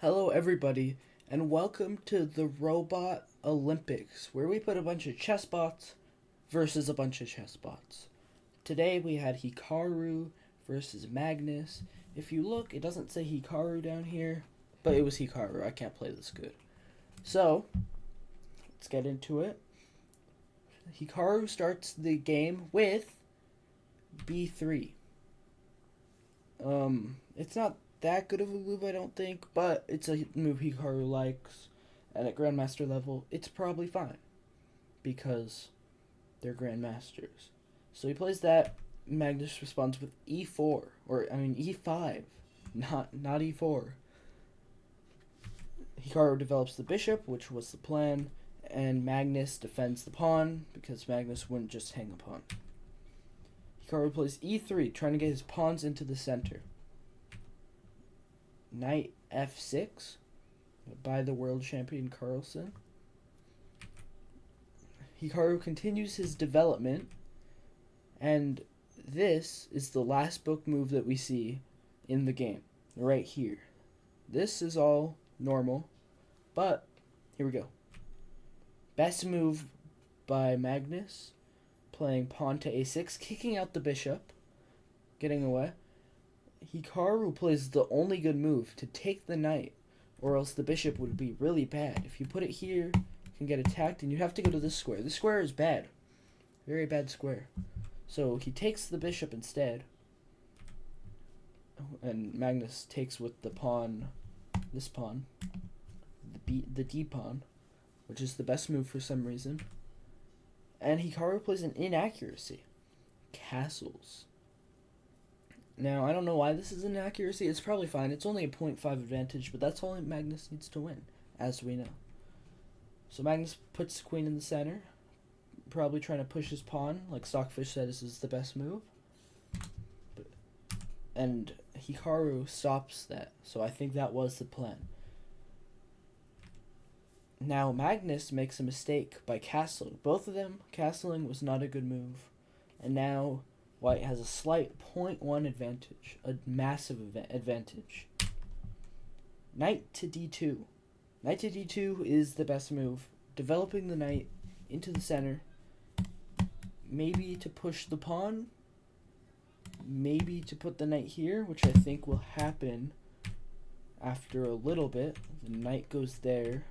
Hello, everybody, and welcome to the Robot Olympics, where we put a bunch of chessbots versus a bunch of chessbots. Today we had Hikaru versus Magnus. If you look, it doesn't say Hikaru down here, but it was Hikaru. I can't play this good. So, let's get into it. Hikaru starts the game with b3. It's not that good of a move, I don't think, but it's a move Hikaru likes, and at Grandmaster level, it's probably fine, because they're Grandmasters. So he plays that. Magnus responds with e4, e5, not e4. Hikaru develops the bishop, which was the plan, and Magnus defends the pawn, because Magnus wouldn't just hang a pawn. Hikaru plays e3, trying to get his pawns into the center. Knight f6 by the world champion Carlsen. Hikaru continues his development, and this is the last book move that we see in the game, right here. This is all normal, but here we go. Best move by Magnus, playing pawn to a6, kicking out the bishop, getting away. Hikaru plays the only good move, to take the knight, or else the bishop would be really bad. If you put it here, you can get attacked, and you have to go to this square. This square is bad. Very bad square. So he takes the bishop instead, and Magnus takes with the pawn, this pawn, the D pawn, which is the best move for some reason. And Hikaru plays an inaccuracy. Castles. Now, I don't know why this is an inaccuracy. It's probably fine. It's only a 0.5 advantage, but that's all Magnus needs to win, as we know. So Magnus puts the queen in the center, probably trying to push his pawn. Like Stockfish said, this is the best move. And Hikaru stops that, so I think that was the plan. Now, Magnus makes a mistake by castling. Both of them, castling was not a good move. And now White has a slight 0.1 advantage, a massive advantage. Knight to d2. Knight to d2 is the best move. Developing the knight into the center. Maybe to push the pawn. Maybe to put the knight here, which I think will happen after a little bit. The knight goes there,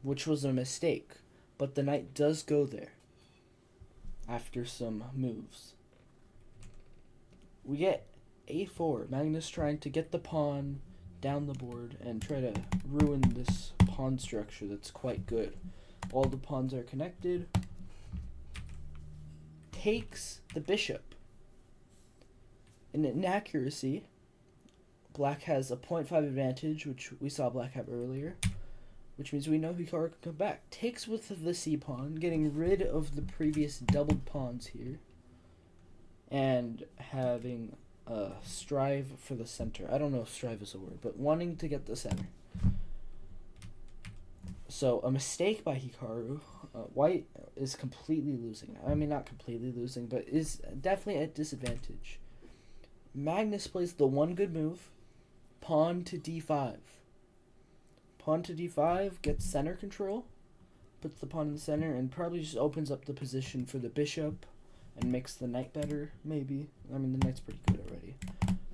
which was a mistake, but the knight does go there after some moves. We get a4, Magnus trying to get the pawn down the board and try to ruin this pawn structure that's quite good. All the pawns are connected. Takes the bishop. An inaccuracy. Black has a 0.5 advantage, which we saw Black have earlier, which means we know Hikaru can come back. Takes with the c-pawn, getting rid of the previous doubled pawns here, and having a strive for the center. I don't know if strive is a word, but wanting to get the center. So, a mistake by Hikaru. White is completely losing. I mean, not completely losing, but is definitely at disadvantage. Magnus plays the one good move, pawn to d5. Pawn to d5 gets center control, puts the pawn in the center, and probably just opens up the position for the bishop and makes the knight better, maybe. I mean, the knight's pretty good already.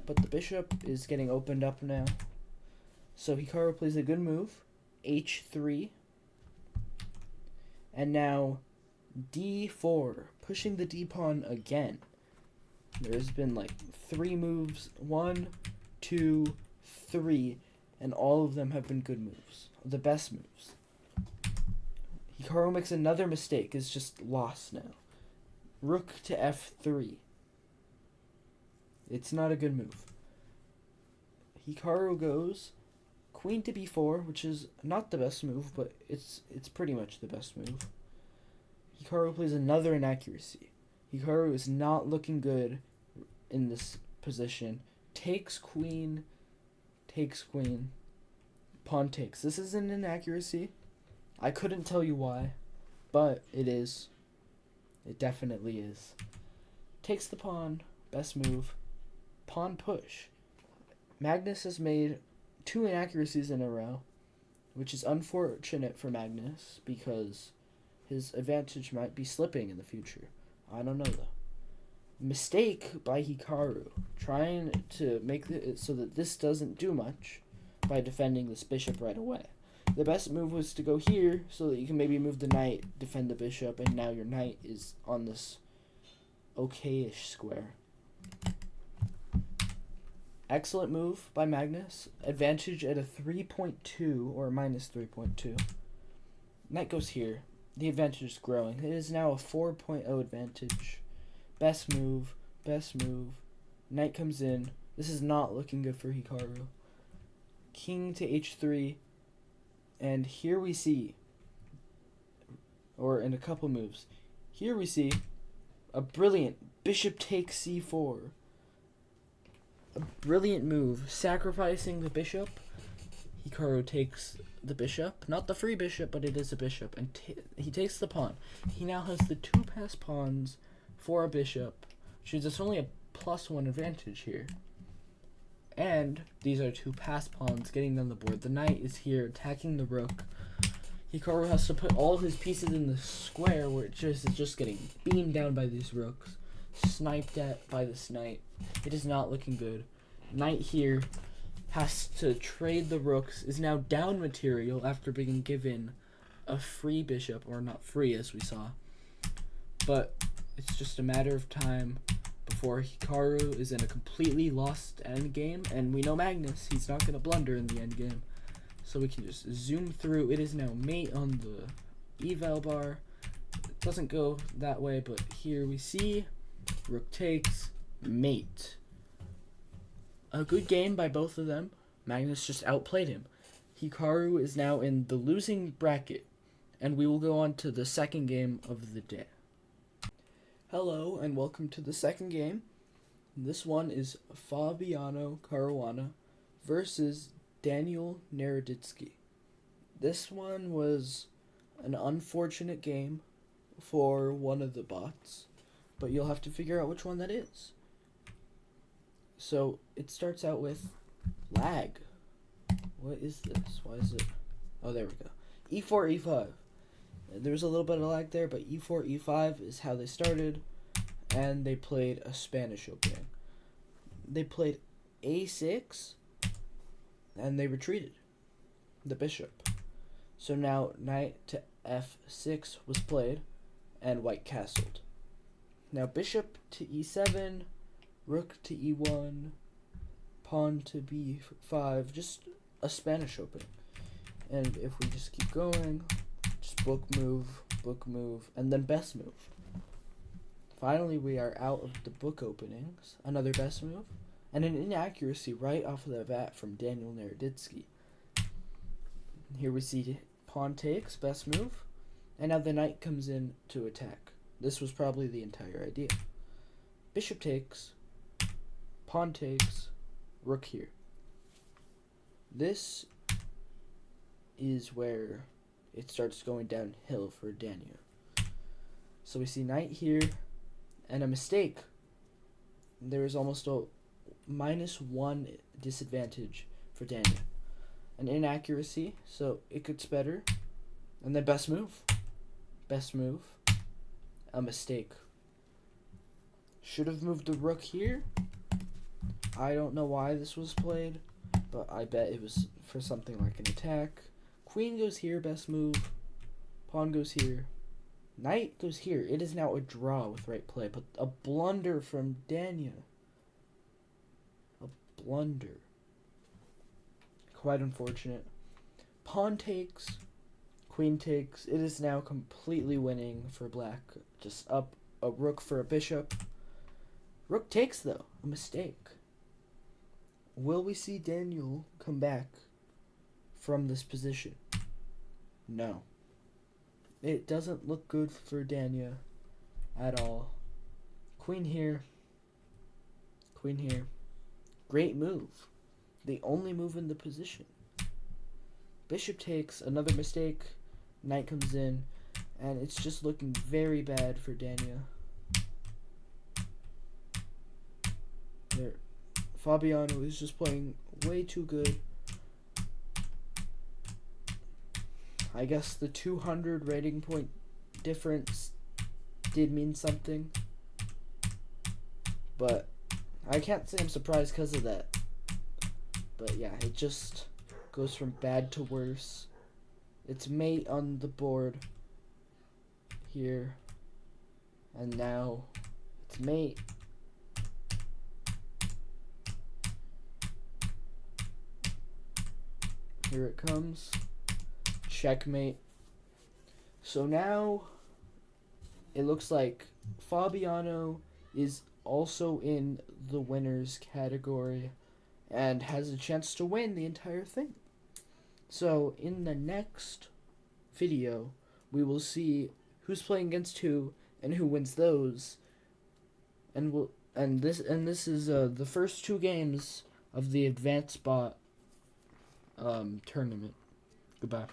But the bishop is getting opened up now. So Hikaru plays a good move, h3. And now d4, pushing the d-pawn again. There's been like 3 moves, 1, 2, 3, and all of them have been good moves, the best moves. Hikaru makes another mistake, is just lost now. Rook to f3. It's not a good move. Hikaru goes queen to b4, which is not the best move, but it's pretty much the best move. Hikaru plays another inaccuracy. Hikaru is not looking good in this position. Takes queen, pawn takes. This is an inaccuracy. I couldn't tell you why, but it is. It definitely is. Takes the pawn, best move. Pawn push. Magnus has made 2 inaccuracies in a row, which is unfortunate for Magnus because his advantage might be slipping in the future. I don't know though. Mistake by Hikaru, trying to make it so that this doesn't do much by defending this bishop right away. The best move was to go here so that you can maybe move the knight, defend the bishop, and now your knight is on this okay-ish square. Excellent move by Magnus. Advantage at a 3.2 or minus 3.2. Knight goes here. The advantage is growing. It is now a 4.0 advantage. Best move. Best move. Knight comes in. This is not looking good for Hikaru. King to h3. And here we see, or in a couple moves, here we see a brilliant bishop takes c4. A brilliant move, sacrificing the bishop. Hikaru takes the bishop, not the free bishop, but it is a bishop, and he takes the pawn. He now has the 2 passed pawns for a bishop, which means it's only a +1 advantage here. And these are 2 passed pawns getting down the board. The knight is here attacking the rook. Hikaru has to put all his pieces in the square where it is just getting beamed down by these rooks. Sniped at by this knight. It is not looking good. Knight here has to trade the rooks, is now down material after being given a free bishop, or not free as we saw. But it's just a matter of time before Hikaru is in a completely lost endgame, and we know Magnus, he's not going to blunder in the endgame. So we can just zoom through. It is now mate on the eval bar. It doesn't go that way, but here we see rook takes, mate. A good game by both of them. Magnus just outplayed him. Hikaru is now in the losing bracket, and we will go on to the second game of the day. Hello, and welcome to the second game. This one is Fabiano Caruana versus Daniel Naroditsky. This one was an unfortunate game for one of the bots, but you'll have to figure out which one that is. So it starts out with lag. What is this? Why is it? Oh, there we go. e4, e5. There's a little bit of lag there, but e4, e5 is how they started, and they played a Spanish opening. They played a6, and they retreated the bishop. So now knight to f6 was played, and white castled. Now bishop to e7, rook to e1, pawn to b5, just a Spanish opening. And if we just keep going, just book move, and then best move. Finally, we are out of the book openings. Another best move, and an inaccuracy right off of the bat from Daniel Naroditsky. Here we see pawn takes, best move, and now the knight comes in to attack. This was probably the entire idea. Bishop takes, pawn takes, rook here. This is where it starts going downhill for Daniel. So we see knight here, and a mistake. There is almost a -1 disadvantage for Daniel. An inaccuracy, so it gets better. And then best move. Best move. A mistake. Should have moved the rook here. I don't know why this was played, but I bet it was for something like an attack. Queen goes here, best move. Pawn goes here. Knight goes here. It is now a draw with right play, but a blunder from Daniel. A blunder. Quite unfortunate. Pawn takes. Queen takes. It is now completely winning for black. Just up a rook for a bishop. Rook takes, though. A mistake. Will we see Daniel come back from this position? No. It doesn't look good for Daniel at all. Queen here. Queen here. Great move. The only move in the position. Bishop takes, another mistake. Knight comes in, and it's just looking very bad for Daniel. There. Fabiano is just playing way too good. I guess the 200 rating point difference did mean something, but I can't say I'm surprised because of that. But yeah, it just goes from bad to worse. It's mate on the board here, and now it's mate. Here it comes. Checkmate. So now it looks like Fabiano is also in the winners category and has a chance to win the entire thing. So in the next video, we will see who's playing against who and who wins those. And this is the first 2 games of the Advanced Bot tournament. Goodbye.